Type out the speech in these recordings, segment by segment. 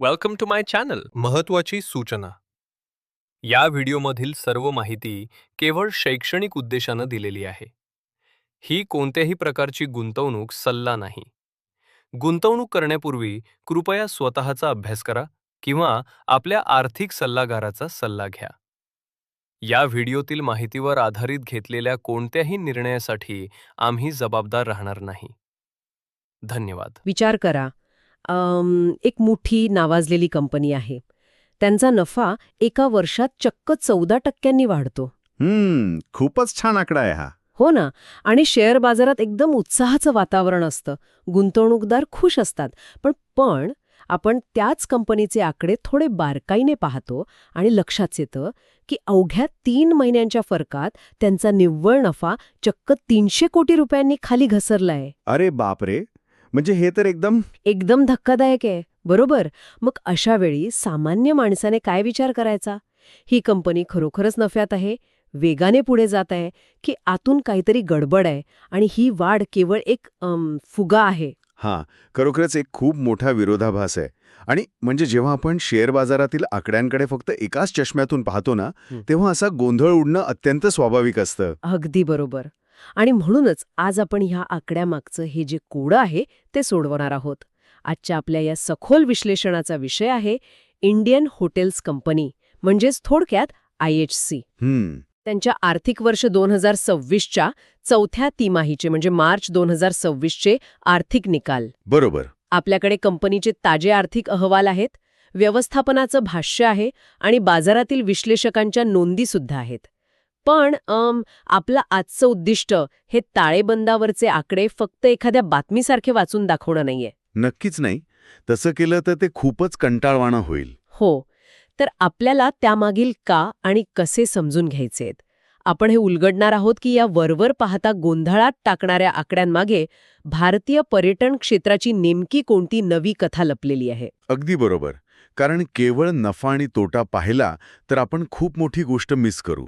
Welcome to my channel. महत्त्वाची सूचना. या व्हिडिओमधील सर्व माहिती केवळ शैक्षणिक उद्देशानं दिलेली आहे. ही कोणत्याही प्रकारची गुंतवणूक सल्ला नाही. गुंतवणूक करण्यापूर्वी कृपया स्वतःचा अभ्यास करा किंवा आपल्या आर्थिक सल्लागाराचा सल्ला घ्या. या व्हिडिओतील माहितीवर आधारित घेतलेल्या कोणत्याही निर्णयासाठी आम्ही जबाबदार राहणार नाही. धन्यवाद. विचार करा, एक मोठी नावाजलेली कंपनी आहे. त्यांचा नफा एका वर्षात चक्क 14% वाढतो. खूपच छान आकडा आहे हा. हो ना. आणि शेअर बाजारात एकदम उत्साहाचं वातावरण असतं. गुंतवणूकदार खुश असतात. पण आपण त्याच कंपनीचे आकडे थोडे बारकाईने पाहतो आणि लक्षात येतं की अवघ्या 3 महिन्यांच्या फरकात त्यांचा निव्वळ नफा चक्क 300 कोटी रुपयांनी खाली घसरलाय. अरे बापरे, म्हणजे हे तर एकदम धक्कादायक आहे, बरोबर? मग अशा वेळी सामान्य माणसाने काय विचार करायचा? ही कंपनी खरोखरच नफ्यात आहे, वेगाने पुढे जात आहे, की आतून काहीतरी गडबड आहे आणि ही वाढ केवळ एक फुगा आहे? खरोखरच एक खूप मोठा विरोधाभास आहे. आणि म्हणजे जेव्हा आपण शेअर बाजारातील आकड्यांकडे फक्त एकाच चष्म्यातून पाहतो ना, तेव्हा असा गोंधळ उडणं अत्यंत स्वाभाविक असतं. अगदी बरोबर. आणि म्हणूनच आज आपण ह्या आकड्यामागचं हे जे कोडं आहे ते सोडवणार आहोत. आजच्या आपल्या या सखोल विश्लेषणाचा विषय आहे इंडियन हॉटेल्स कंपनी, म्हणजेच थोडक्यात IHC. त्यांच्या आर्थिक वर्ष 2026च्या चौथ्या तिमाहीचे म्हणजे मार्च 2026चे आर्थिक निकाल. बरोबर. आपल्याकडे कंपनीचे ताजे आर्थिक अहवाल आहेत, व्यवस्थापनाचं भाष्य आहे आणि बाजारातील विश्लेषकांच्या नोंदी सुद्धा आहेत. पण आपलं आजचं उद्दिष्ट हे ताळेबंदावरचे आकडे फक्त एखाद्या बातमीसारखे वाचून दाखवणं नाहीये. नक्कीच नाही. तसं केलं तर ते खूपच कंटाळवाणं होईल. हो. तर आपल्याला त्यामागील का आणि कसे समजून घ्यायचेत. आपण हे उलगडणार आहोत की या वरवर पाहता गोंधळात टाकणाऱ्या आकड्यांमागे भारतीय पर्यटन क्षेत्राची नेमकी कोणती नवी कथा लपलेली आहे. अगदी बरोबर. कारण केवळ नफा आणि तोटा पाहिला तर आपण खूप मोठी गोष्ट मिस करू.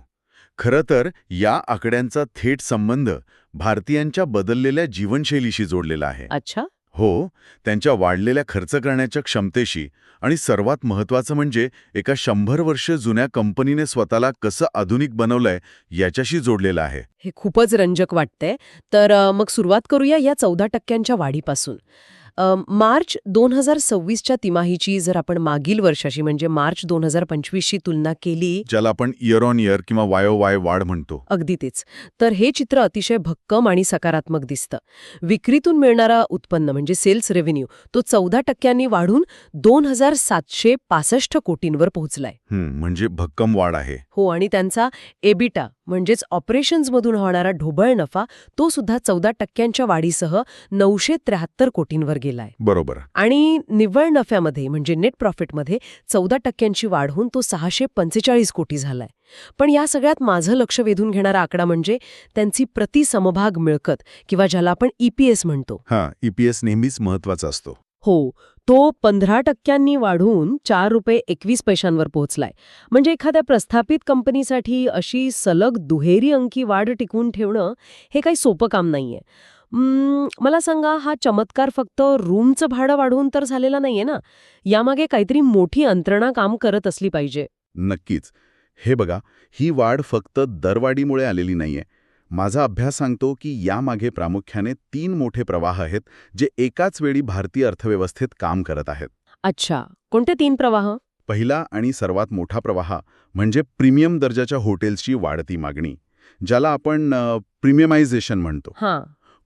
खरं तर या आकड्यांचा थेट संबंध भारतीयांच्या बदललेल्या जीवनशैलीशी जोडलेला आहे. अच्छा. हो, त्यांच्या वाढलेल्या खर्च करण्याच्या क्षमतेशी आणि सर्वात महत्त्वाचं म्हणजे एका 100 वर्ष जुन्या कंपनीने स्वतःला कसं आधुनिक बनवलंय याच्याशी जोडलेलं आहे. हे खूपच रंजक वाटतंय. तर मग सुरुवात करूया या 14% वाढीपासून. मार्च 2026च्या तिमाहीची जर आपण मागील वर्षाशी म्हणजे मार्च 2025शी तुलना केली, ज्याला आपण इयर ऑन इयर किंवा YOY वाढ म्हणतो, अगदी तेच, तर हे चित्र अतिशय भक्कम आणि सकारात्मक दिसतं. विक्रीतून मिळणारा उत्पन्न म्हणजे सेल्स रेव्हेन्यू तो 14% वाढून 2,765 कोटींवर पोहोचलाय. म्हणजे भक्कम वाढ आहे. हो. आणि त्यांचा एबिटा म्हणजेच ऑपरेशन्समधून होणारा ढोबळ नफा तो सुद्धा 14% वाढीसह 973 कोटींवर गेलाय. बरोबर. आणि निव्वळ नफ्यामध्ये म्हणजे नेट प्रॉफिटमध्ये 14% वाढ होऊन तो 645 कोटी झालाय. पण या सगळ्यात माझं लक्ष वेधून घेणारा आकडा म्हणजे त्यांची प्रतिसमभाग मिळकत किंवा ज्याला आपण EPS म्हणतो. EPS नेहमीच महत्वाचा असतो. हो, तो 15% वाढून ₹4.21 पोहोचलाय. म्हणजे एखाद्या प्रस्थापित कंपनीसाठी अशी सलग दुहेरी अंकी वाढ टिकवून ठेवणं हे काही सोपं काम नाहीये. मला सांगा, हा चमत्कार फक्त रूमचं भाडं वाढवून तर झालेला नाहीये ना? यामागे काहीतरी मोठी यंत्रणा काम करत असली पाहिजे. नक्कीच. हे बघा, ही वाढ फक्त दरवाढीमुळे आलेली नाहीये. माझा अभ्यास सांगतो की यामागे प्रामुख्याने 3 मोठे प्रवाह आहेत जे एकाच वेळी भारतीय अर्थव्यवस्थेत काम करत आहेत. अच्छा, कोणते 3 प्रवाह? पहिला आणि सर्वात मोठा प्रवाह म्हणजे प्रीमियम दर्जाच्या हॉटेल्सची वाढती मागणी, ज्याला आपण प्रीमियमायझेशन म्हणतो.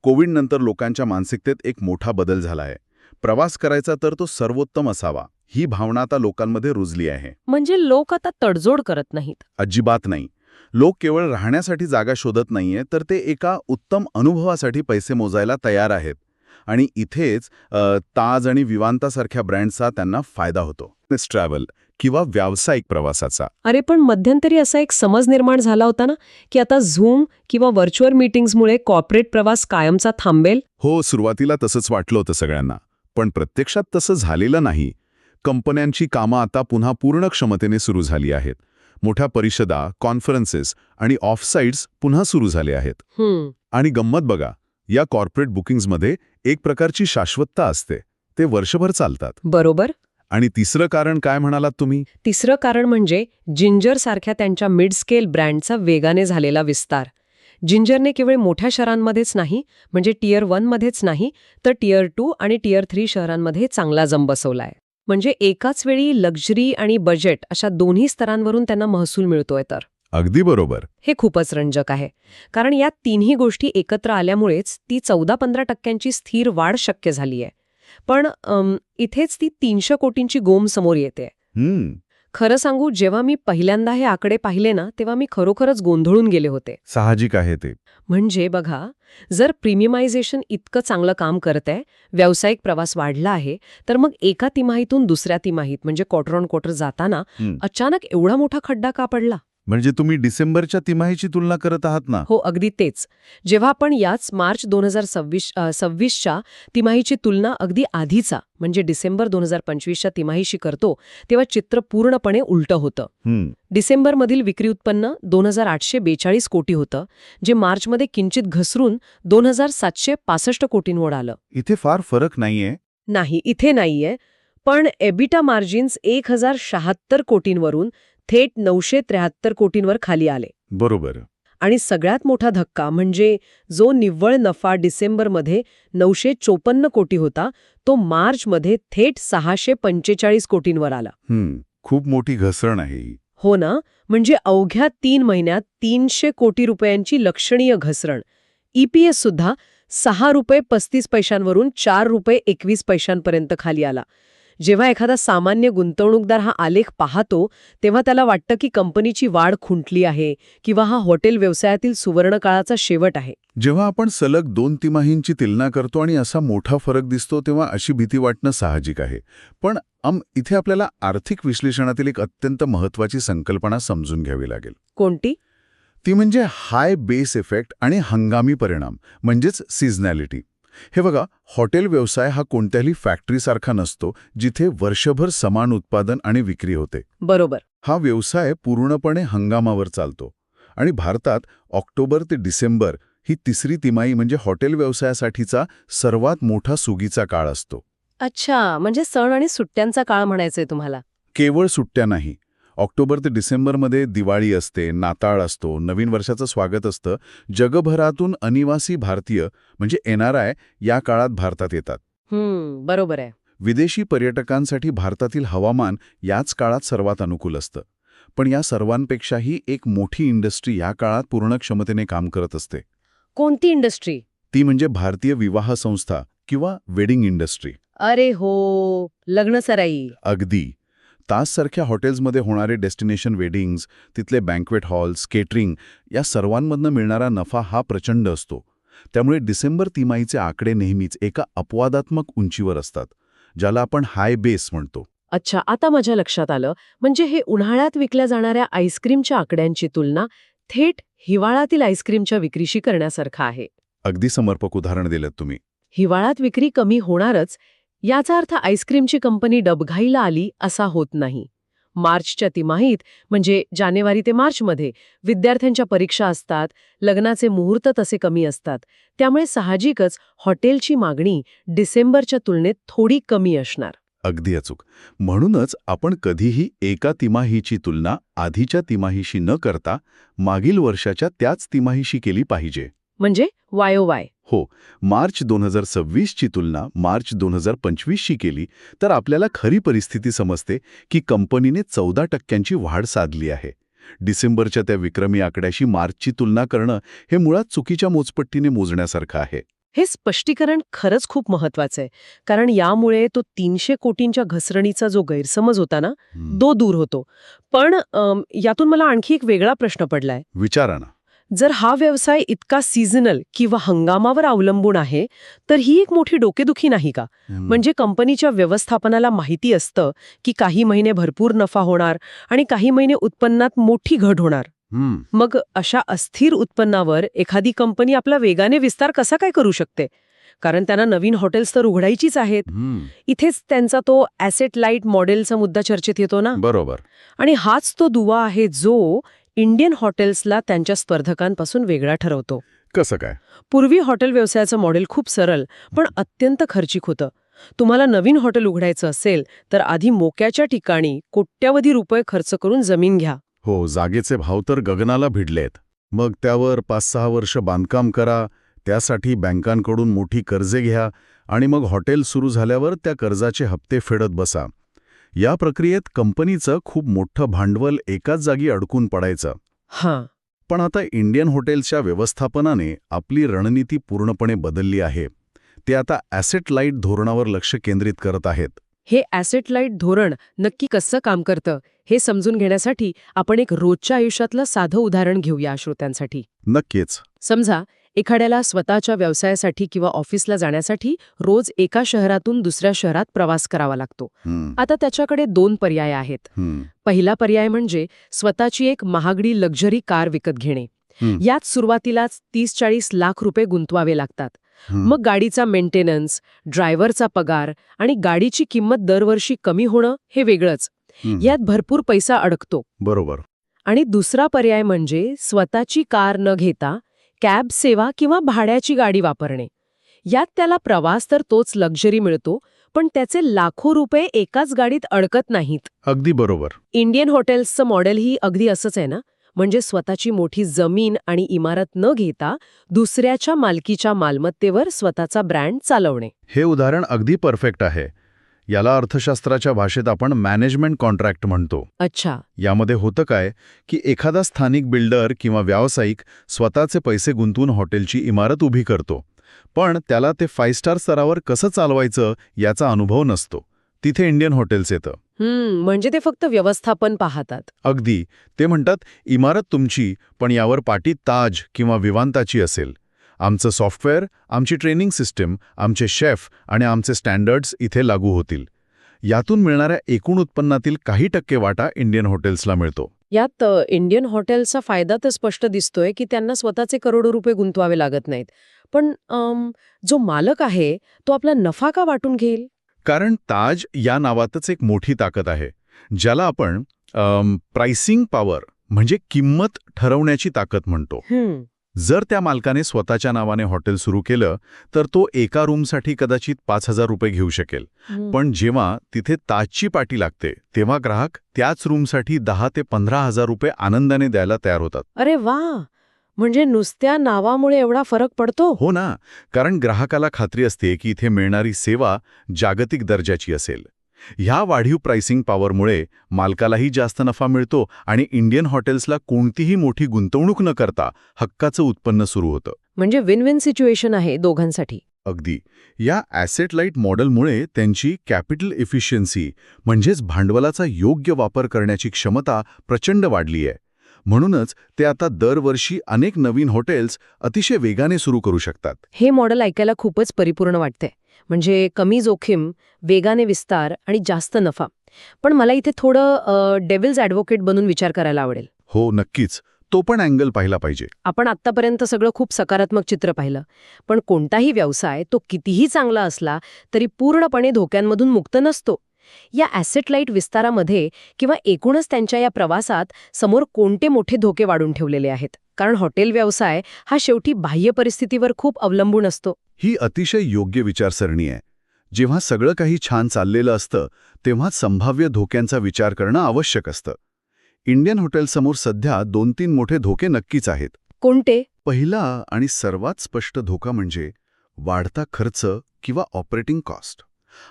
कोविडनंतर लोकांच्या मानसिकतेत एक मोठा बदल झाला आहे. प्रवास करायचा तर तो सर्वोत्तम असावा, ही भावना आता लोकांमध्ये रुजली आहे. म्हणजे लोक आता तडजोड करत नाहीत? अजिबात नाही. लोक केवळ राहण्यासाठी जागा शोधत नाहीये, तर ते एका उत्तम अनुभवासाठी पैसे मोजायला तयार आहेत. आणि इथेच ताज आणि विवांतासारख्या ब्रँड्सचा त्यांना फायदा होतो. ट्रॅव्हल किंवा व्यावसायिक प्रवासाचा. अरे, पण मध्यंतरी असा एक समज निर्माण झाला होता ना की आता झूम किंवा व्हर्च्युअल मीटिंग्समुळे कॉर्पोरेट प्रवास कायमचा थांबेल. हो, सुरुवातीला तसंच वाटलं होतं सगळ्यांना. पण प्रत्यक्षात तसं झालेलं नाही. कंपन्यांची कामं आता पुन्हा पूर्ण क्षमतेने सुरू झाली आहेत. मोठ्या परिषदा, कॉन्फरन्सेस आणि ऑफसाईट्स पुन्हा सुरू झाले आहेत. आणि गंमत बघा, या कॉर्पोरेट बुकिंग्समध्ये एक प्रकारची शाश्वतता असते. ते वर्षभर चालतात. बरोबर. आणि तिसरं कारण काय म्हणालात तुम्ही? तिसरं कारण म्हणजे जिंजरसारख्या त्यांच्या मिड स्केल ब्रँडचा वेगाने झालेला विस्तार. जिंजरने केवळ मोठ्या शहरांमध्येच नाही, म्हणजे टियर 1 मध्येच नाही, तर टियर 2 आणि टियर 3 शहरांमध्ये चांगला जम बसवलाय. म्हणजे एकाच वेळी लक्झरी आणि बजेट अशा दोन्ही स्तरांवरून त्यांना महसूल मिळतोय तर. अगदी बरोबर. हे खूपच रंजक आहे. कारण या तिन्ही गोष्टी एकत्र आल्यामुळेच ती 14-15% स्थिर वाढ शक्य झाली आहे. पण इथेच ती 300 कोटींची गोम समोर येते. खरं सांगू, जेव्हा मी पहिल्यांदा हे आकडे पाहिले ना, तेव्हा मी खरोखरच गोंधळून गेले होते. साहजिक आहे ते. म्हणजे बघा, जर प्रीमियमायझेशन इतकं चांगलं काम करतंय, व्यावसायिक प्रवास वाढला आहे, तर मग एका तिमाहीतून दुसऱ्या तिमाहीत म्हणजे क्वार्टर ऑन क्वार्टर जाताना अचानक एवढा मोठा खड्डा का पडला? म्हणजे तुम्ही डिसेंबरच्या तिमाहीची तुलना करत आहात ना? हो, अगदी तेच. जेव्हा आपण याच मार्च 2026च्या तिमाहीची तुलना अगदी आधीचा म्हणजे डिसेंबर 2025च्या तिमाहीशी करतो, तेव्हा चित्र पूर्णपणे उलटं होतं. डिसेंबरमधील विक्री उत्पन्न 2,842 कोटी होतं, जे मार्चमध्ये किंचित घसरून 2,765 कोटींवर आलं. इथे फार फरक नाहीये. नाही, इथे नाहीये. पण एबिटा मार्जिन्स 1,076 कोटींवरून थेट 973 कोटींवर खाली आले. बरोबर. आणि सगळ्यात मोठा धक्का म्हणजे जो निव्वळ नफा डिसेंबरमध्ये 954 कोटी होता, तो मार्चमध्ये थेट 645 कोटींवर आला. खूप मोठी घसरण आहे ही. हो ना, म्हणजे अवघ्या 3 महिन्यात 300 कोटी रुपयांची लक्षणीय घसरण. EPS सुद्धा 6 रुपये 35 पैशांवरून 4 रुपये 21 पैशांपर्यंत खाली आला. जेव्हा एखादा सामान्य गुंतवणूकदार हा आलेख पाहतो, तेव्हा त्याला वाटतं की कंपनीची वाढ खुंटली आहे किंवा हा हॉटेल व्यवसायातील सुवर्णकाळाचा शेवट आहे. जेव्हा आपण सलग 2 तिमाहींची तुलना करतो आणि असा मोठा फरक दिसतो, तेव्हा अशी भीती वाटणं साहजिक आहे. पण इथे आपल्याला आर्थिक विश्लेषणातील एक अत्यंत महत्त्वाची संकल्पना समजून घ्यावी लागेल. कोणती? ती म्हणजे हाय बेस इफेक्ट आणि हंगामी परिणाम, म्हणजेच सीझनॅलिटी. हे बघा, हॉटेल व्यवसाय हा कोणत्याही फॅक्टरीसारखा नसतो जिथे वर्षभर समान उत्पादन आणि विक्री होते. बरोबर. हा व्यवसाय पूर्णपणे हंगामावर चालतो. आणि भारतात ऑक्टोबर ते डिसेंबर ही तिसरी तिमाही म्हणजे हॉटेल व्यवसायासाठीचा सर्वात मोठा सुगीचा काळ असतो. अच्छा, म्हणजे सण आणि सुट्ट्यांचा काळ म्हणायचंय तुम्हाला? केवळ सुट्ट्या नाही. ऑक्टोबर ते डिसेंबरमध्ये दिवाळी असते, नाताळ असतो, नवीन वर्षाचं स्वागत असतं. जगभरातून अनिवासी भारतीय म्हणजे NRI या काळात भारतात येतात. बरोबर आहे. विदेशी पर्यटकांसाठी भारतातील हवामान याच काळात सर्वात अनुकूल असतं. पण या सर्वांपेक्षाही एक मोठी इंडस्ट्री या काळात पूर्ण क्षमतेने काम करत असते. कोणती इंडस्ट्री? ती म्हणजे भारतीय विवाह संस्था किंवा वेडिंग इंडस्ट्री. अरे हो, लग्नसराई. अगदी. ताजसारख्या हॉटेल्समध्ये होणारे डेस्टिनेशन वेडिंग्ज, तिथले बँक्वेट हॉल्स, केटरिंग या सर्वांमधनं मिळणारा नफा हा प्रचंड असतो. त्यामुळे डिसेंबर तिमाहीचे आकडे नेहमीच एका अपवादात्मक उंचीवर असतात, ज्याला आपण हाय बेस म्हणतो. अच्छा, आता माझ्या लक्षात आलं. म्हणजे हे उन्हाळ्यात विकल्या जाणाऱ्या आईस्क्रीमच्या आकड्यांची तुलना थेट हिवाळ्यातील आईस्क्रीमच्या विक्रीशी करण्यासारखं आहे. अगदी समर्पक उदाहरण दिलं तुम्ही. हिवाळ्यात विक्री कमी होणारच याचा अर्थ आईस्क्रीमची कंपनी डबघाईला आली असा होत नाही. मार्चच्या तिमाहीत म्हणजे जानेवारी ते मार्चमध्ये विद्यार्थ्यांच्या परीक्षा असतात, लग्नाचे मुहूर्त तसे कमी असतात. त्यामुळे साहजिकच हॉटेलची मागणी डिसेंबरच्या तुलनेत थोडी कमी असणार. अगदी अचूक. म्हणूनच आपण कधीही एका तिमाहीची तुलना आधीच्या तिमाहीशी न करता मागील वर्षाच्या त्याच तिमाहीशी केली पाहिजे. म्हणजे वायोवाय. हो, मार्च 2026ची तुलना मार्च 2025शी केली तर आपल्याला खरी परिस्थिती समजते की कंपनीने 14% वाढ साधली आहे. डिसेंबरच्या त्या विक्रमी आकड्याशी मार्चची तुलना करणं हे मुळात चुकीच्या मोजपट्टीने मोजण्यासारखं आहे. हे स्पष्टीकरण खरंच खूप महत्वाचं आहे, कारण यामुळे तो 300 कोटींच्या घसरणीचा जो गैरसमज होता ना, तो दूर होतो. पण यातून मला आणखी एक वेगळा प्रश्न पडलाय. विचारा ना. जर हा व्यवसाय इतका सीझनल किंवा हंगामावर अवलंबून आहे, तर ही एक मोठी डोकेदुखी नाही का? म्हणजे कंपनीच्या व्यवस्थापनाला माहिती असतं की काही महिने भरपूर नफा होणार आणि काही महिने उत्पन्नात मोठी घट होणार. मग अशा अस्थिर उत्पन्नावर एखादी कंपनी आपला वेगाने विस्तार कसा काय करू शकते? कारण त्यांना नवीन हॉटेल्स तर उघडायचीच आहेत. इथेच त्यांचा तो ॲसेट लाईट मॉडेलचा मुद्दा चर्चेत येतो ना. बरोबर. आणि हाच तो दुवा आहे जो इंडियन हॉटेल्सला त्यांच्या स्पर्धकांपासून वेगळा ठरवतो. कसं काय? पूर्वी हॉटेल व्यवसायाचं मॉडेल खूप सरळ पण अत्यंत खर्चिक होतं. तुम्हाला नवीन हॉटेल उघडायचं असेल तर आधी मोक्याच्या ठिकाणी कोट्यवधी रुपये खर्च करून जमीन घ्या. हो, जागेचे भाव तर गगनाला भिडलेत. मग त्यावर 5-6 वर्ष बांधकाम करा, त्यासाठी बँकांकडून मोठी कर्जे घ्या आणि मग हॉटेल सुरू झाल्यावर त्या कर्जाचे हप्ते फेडत बसा. या प्रक्रियेत कंपनीचं खूप मोठं भांडवल एकाच जागी अडकून पडायचं. हां. पण आता इंडियन हॉटेल्सच्या व्यवस्थापनाने आपली रणनीती पूर्णपणे बदलली आहे. ते आता ॲसेट लाईट धोरणावर लक्ष केंद्रित करत आहेत. हे ॲसेट लाईट धोरण नक्की कसं काम करतं हे समजून घेण्यासाठी आपण एक रोजच्या आयुष्यातलं साधं उदाहरण घेऊया श्रोत्यांसाठी. नक्कीच. समजा एखाद्याला स्वतःच्या व्यवसायासाठी किंवा ऑफिसला जाण्यासाठी रोज एका शहरातून दुसऱ्या शहरात प्रवास करावा लागतो. आता त्याच्याकडे 2 पर्याय आहेत. पहिला पर्याय म्हणजे स्वतःची एक महागडी लक्झरी कार विकत घेणे. यात सुरुवातीलाच 30-40 लाख रुपये गुंतवावे लागतात. मग गाडीचा मेंटेनन्स, ड्रायव्हरचा पगार आणि गाडीची किंमत दरवर्षी कमी होणं हे वेगळंच. यात भरपूर पैसा अडकतो. बरोबर. आणि दुसरा पर्याय म्हणजे स्वतःची कार न घेता कॅब सेवा किंवा भाड्याची गाडी वापरणे. यात त्याला प्रवास तर तोच लक्झरी मिळतो, पण त्याचे लाखो रुपये एकाच गाडीत अडकत नाहीत. अगदी बरोबर. इंडियन हॉटेल्सचं मॉडेलही अगदी असंच आहे ना. म्हणजे स्वतःची मोठी जमीन आणि इमारत न घेता दुसऱ्याच्या मालकीच्या मालमत्तेवर स्वतःचा ब्रँड चालवणे. हे उदाहरण अगदी परफेक्ट आहे. याला अर्थशास्त्राच्या भाषेत आपण मॅनेजमेंट कॉन्ट्रॅक्ट म्हणतो. अच्छा. यामध्ये होतं काय की एखादा स्थानिक बिल्डर किंवा व्यावसायिक स्वतःचे पैसे गुंतवून हॉटेलची इमारत उभी करतो, पण त्याला ते 5 स्टार स्तरावर कसं चालवायचं याचा अनुभव नसतो. तिथे इंडियन हॉटेल्स येतं. म्हणजे ते फक्त व्यवस्थापन पाहतात. अगदी. ते म्हणतात, इमारत तुमची, पण यावर पाटी ताज किंवा विवांताची असेल. आमचं सॉफ्टवेअर, आमची ट्रेनिंग सिस्टीम, आमचे शेफ आणि आमचे स्टँडर्ड्स इथे लागू होतील. यातून मिळणाऱ्या एकूण उत्पन्नातील काही टक्के वाटा इंडियन हॉटेल्सला मिळतो. यात इंडियन हॉटेल्सचा फायदा तर स्पष्ट दिसतोय की त्यांना स्वतःचे करोडो रुपये गुंतवावे लागत नाहीत. पण जो मालक आहे तो आपला नफा का वाटून घेईल? कारण ताज या नावातच एक मोठी ताकद आहे, ज्याला आपण प्राइसिंग पॉवर म्हणजे किंमत ठरवण्याची ताकद म्हणतो. जर त्या मालकाने स्वतःच्या नावाने हॉटेल सुरू केलं तर तो एका रूमसाठी कदाचित 5,000 रुपये घेऊ शकेल. पण जेव्हा तिथे ताजची पाटी लागते तेव्हा ग्राहक त्याच रूमसाठी 10,000 ते 15,000 रुपये आनंदाने द्यायला तयार होतात. अरे वा, म्हणजे नुसत्या नावामुळे एवढा फरक पडतो? हो ना, कारण ग्राहकाला खात्री असते की इथे मिळणारी सेवा जागतिक दर्जाची असेल. ह्या वाढीव प्राइसिंग पॉवरमुळे मालकालाही जास्त नफा मिळतो आणि इंडियन हॉटेल्सला कोणतीही मोठी गुंतवणूक न करता हक्काचं उत्पन्न सुरू होतं. म्हणजे विन विन सिच्युएशन आहे दोघांसाठी. अगदी. या ॲसेट लाईट मॉडेलमुळे त्यांची कॅपिटल इफिशियन्सी म्हणजेच भांडवलाचा योग्य वापर करण्याची क्षमता प्रचंड वाढली आहे. म्हणूनच ते आता दरवर्षी अनेक नवीन हॉटेल्स अतिशय वेगाने सुरू करू शकतात. हे मॉडेल ऐकायला खूपच परिपूर्ण वाटते. म्हणजे कमी जोखीम, वेगाने विस्तार आणि जास्त नफा. पण मला इथे थोडं डेव्हिल्स ॲडव्होकेट बनून विचार करायला आवडेल. हो, नक्कीच. तो पण अँगल पाहिला पाहिजे. आपण आत्तापर्यंत सगळं खूप सकारात्मक चित्र पाहिलं, पण कोणताही व्यवसाय तो कितीही चांगला असला तरी पूर्णपणे धोक्यांमधून मुक्त नसतो. या ॲसेट लाईट विस्तारामध्ये किंवा एकूणच त्यांच्या या प्रवासात समोर कोणते मोठे धोके वाढून ठेवलेले आहेत? कारण हॉटेल व्यवसाय हा शेवटी बाह्य परिस्थितीवर खूप अवलंबून असतो. ही अतिशय योग्य विचारसरणी आहे. जेव्हा सगळं काही छान चाललेलं असतं तेव्हा संभाव्य धोक्यांचा विचार करणं आवश्यक असतं. इंडियन हॉटेलसमोर सध्या 2-3 मोठे धोके नक्कीच आहेत. कोणते? पहिला आणि सर्वात स्पष्ट धोका म्हणजे वाढता खर्च किंवा ऑपरेटिंग कॉस्ट.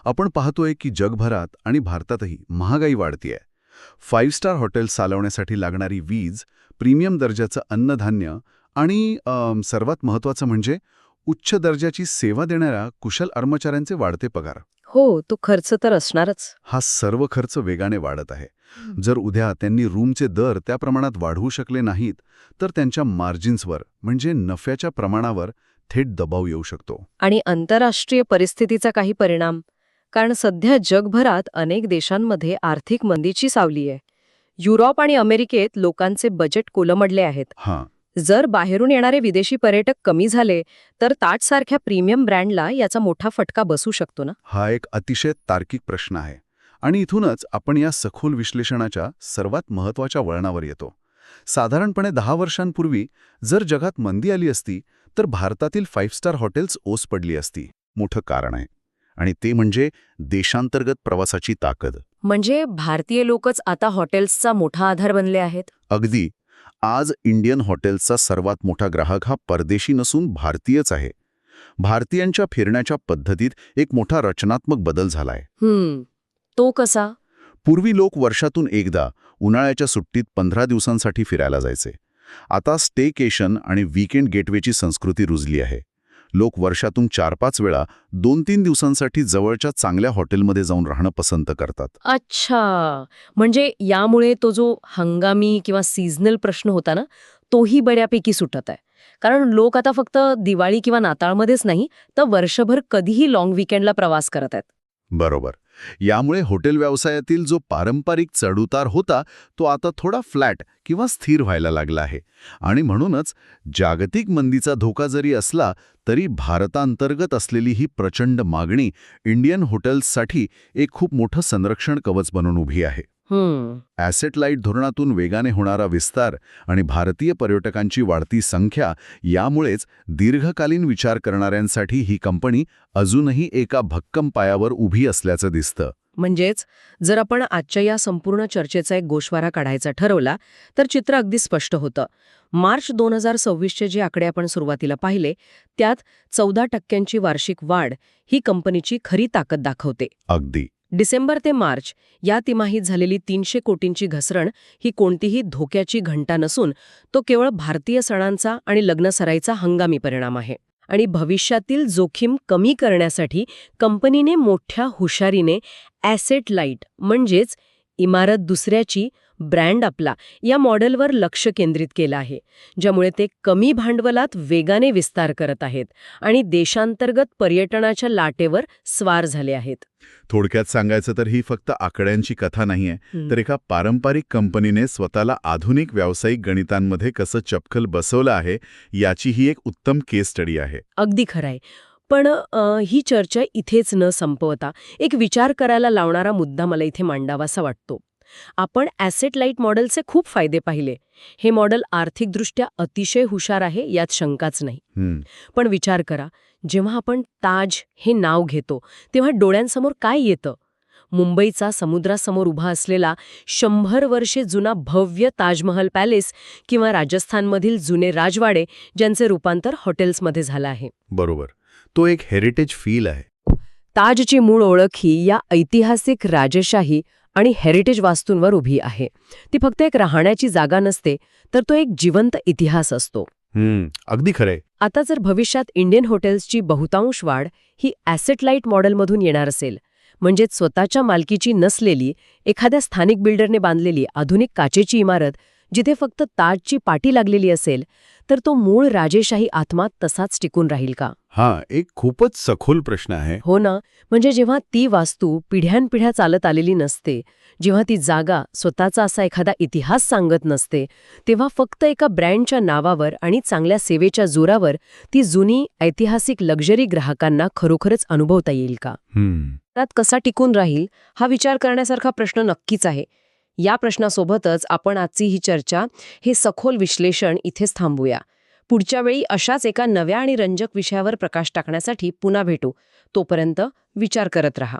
आपण पाहतोय की जगभरात आणि भारतातही महागाई वाढतीये. 5 स्टार हॉटेल्स चालवण्यासाठी लागणारी वीज, प्रीमियम दर्जाचं अन्नधान्य आणि सर्वात महत्त्वाचं म्हणजे उच्च दर्जाची सेवा देणाऱ्या कुशल कर्मचाऱ्यांचे वाढते पगार. हो, तो खर्च तर असणारच. हा सर्व खर्च वेगाने वाढत आहे. जर उद्या त्यांनी रूमचे दर त्या प्रमाणात वाढवू शकले नाहीत तर त्यांच्या मार्जिन्सवर म्हणजे नफ्याच्या प्रमाणावर थेट दबाव येऊ शकतो. आणि आंतरराष्ट्रीय परिस्थितीचा काही परिणाम? कारण सध्या जगभरात अनेक देशांमध्ये आर्थिक मंदीची सावली आहे. युरोप आणि अमेरिकेत लोकांचे बजेट कोलमडले आहेत. जर बाहेरून येणारे विदेशी पर्यटक कमी झाले तर ताजसारख्या प्रीमियम ब्रँडला याचा मोठा फटका बसू शकतो ना? हा एक अतिशय तार्किक प्रश्न आहे आणि इथूनच आपण या सखोल विश्लेषणाच्या सर्वात महत्त्वाच्या वळणावर येतो. साधारणपणे 10 वर्षांपूर्वी जर जगात मंदी आली असती तर भारतातील 5 स्टार हॉटेल्स ओस पडली असती. मोठं कारण आहे. आणि ते म्हणजे देशांतर्गत प्रवासाची ताकद. म्हणजे भारतीय लोकच आता हॉटेल्सचा मोठा आधार बनले आहेत. अगदी. आज इंडियन हॉटेल्सचा सर्वात मोठा ग्राहक हा परदेशी नसून भारतीयच आहे. भारतीयांच्या फिरण्याच्या पद्धतीत एक मोठा रचनात्मक बदल झालाय. तो कसा? पूर्वी लोक वर्षातून एकदा उन्हाळ्याच्या सुट्टीत 15 दिवसांसाठी फिरायला जायचे. आता स्टेकेशन आणि वीकेंड गेटवेची संस्कृती रुजली आहे. लोक वर्षातून 4-5 वेळा 2-3 दिवसांसाठी जवळच्या चांगल्या हॉटेलमध्ये जाऊन राहणं पसंत करतात. अच्छा, म्हणजे यामुळे तो जो हंगामी किंवा सीझनल प्रश्न होता ना, तोही बऱ्यापैकी सुटत आहे. कारण लोक आता फक्त दिवाळी किंवा नाताळमध्येच नाही, तर वर्षभर कधीही लाँग वीकेंडला प्रवास करत आहेत. बरोबर. यामुळे हॉटेल व्यवसायातील जो पारंपरिक चढउतार होता तो आता थोडा फ्लॅट किंवा स्थिर व्हायला लागला आहे. आणि म्हणूनच जागतिक मंदीचा धोका जरी असला तरी भारतांतर्गत असलेली ही प्रचंड मागणी इंडियन हॉटेल्ससाठी एक खूप मोठं संरक्षण कवच बनून उभी आहे. ॲसेट लाईट धोरणातून वेगाने होणारा विस्तार आणि भारतीय पर्यटकांची वाढती संख्या यामुळेच दीर्घकालीन विचार करणाऱ्यांसाठी ही कंपनी अजूनही एका भक्कम पायावर उभी असल्याचं दिसतं. म्हणजेच जर आपण आजच्या या संपूर्ण चर्चेचा एक गोषवारा काढायचा ठरवला तर चित्र अगदी स्पष्ट होतं. मार्च 2026चे जे आकडे आपण सुरुवातीला पाहिले त्यात 14% वार्षिक वाढ ही कंपनीची खरी ताकद दाखवते. अगदी. डिसेंबर ते मार्च या तिमाहीत झालेली 300 कोटींची घसरण ही कोणतीही धोक्याची घंटा नसून तो केवळ भारतीय सणांचा आणि लग्नसराईचा हंगामी परिणाम आहे. आणि भविष्यातील जोखीम कमी करण्यासाठी कंपनीने मोठ्या हुशारीने ॲसेट लाईट म्हणजेच इमारत दुसऱ्याची ब्रँड आपला या मॉडेलवर लक्ष केंद्रित केलं आहे, ज्यामुळे ते कमी भांडवलात वेगाने विस्तार करत आहेत आणि देशांतर्गत पर्यटनाच्या लाटेवर स्वार झाले आहेत. थोडक्यात सांगायचं तर ही फक्त आकड्यांची कथा नाहीये, तर एका पारंपरिक कंपनीने स्वतःला आधुनिक व्यावसायिक गणितांमध्ये कसं चपखल बसवलं आहे याची ही एक उत्तम केस स्टडी आहे. अगदी खरंय. पण ही चर्चा इथेच न संपवता एक विचार करायला लावणारा मुद्दा मला इथे मांडावासा वाटतो. आपण ॲसेट लाईट मॉडेलचे खूप फायदे पाहिले. हे मॉडेल आर्थिकदृष्ट्या अतिशय हुशार आहे, यात शंकाच नाही. पण विचार करा, जेव्हा आपण ताज हे नाव घेतो तेव्हा डोळ्यांसमोर काय येतं? मुंबईचा समुद्रासमोर उभा असलेला 100 वर्षे जुना भव्य ताजमहल पॅलेस किंवा राजस्थानमधील जुने राजवाडे ज्यांचे रूपांतर हॉटेल्समध्ये झालं आहे. बरोबर. तो एक हेरिटेज फील आहे. ताजची मूळ ओळख ही या ऐतिहासिक राजशाही आणि हेरिटेज वास्तूंवर उभी आहे. ती फक्त एक राहण्याची जागा नसते, तर तो एक जिवंत इतिहास असतो. अगदी खरंय. आता जर भविष्यात इंडियन हॉटेल्सची बहुतांश वाढ ही ॲसेट लाईट मॉडेलमधून येणार असेल, म्हणजेच स्वतःच्या मालकीची नसलेली एखाद्या स्थानिक बिल्डरने बांधलेली आधुनिक काचेची इमारत जिथे फक्त ताजची पाटी लागलेली असेल, तर तो मूळ राजेशाही आत्मा तसाच टिकून राहील का? हा एक खूपच सखोल प्रश्न आहे. हो ना. म्हणजे जेव्हा ती वास्तू पिढ्यानपिढ्या चालत आलेली नसते, जेव्हा ती जागा स्वतःचा असा एखादा इतिहास सांगत नसते, तेव्हा फक्त एका ब्रँडच्या नावावर आणि चांगल्या सेवेच्या जोरावर ती जुनी ऐतिहासिक लक्झरी ग्राहकांना खरोखरच अनुभवता येईल का? त्यात कसा टिकून राहील हा विचार करण्यासारखा प्रश्न नक्कीच आहे. या प्रश्नासोबतच आपण आजची ही चर्चा, हे सखोल विश्लेषण इथेच थांबूया. पुढच्या वेळी अशाच एका नव्या आणि रंजक विषयावर प्रकाश टाकण्यासाठी पुन्हा भेटू. तोपर्यंत विचार करत रहा.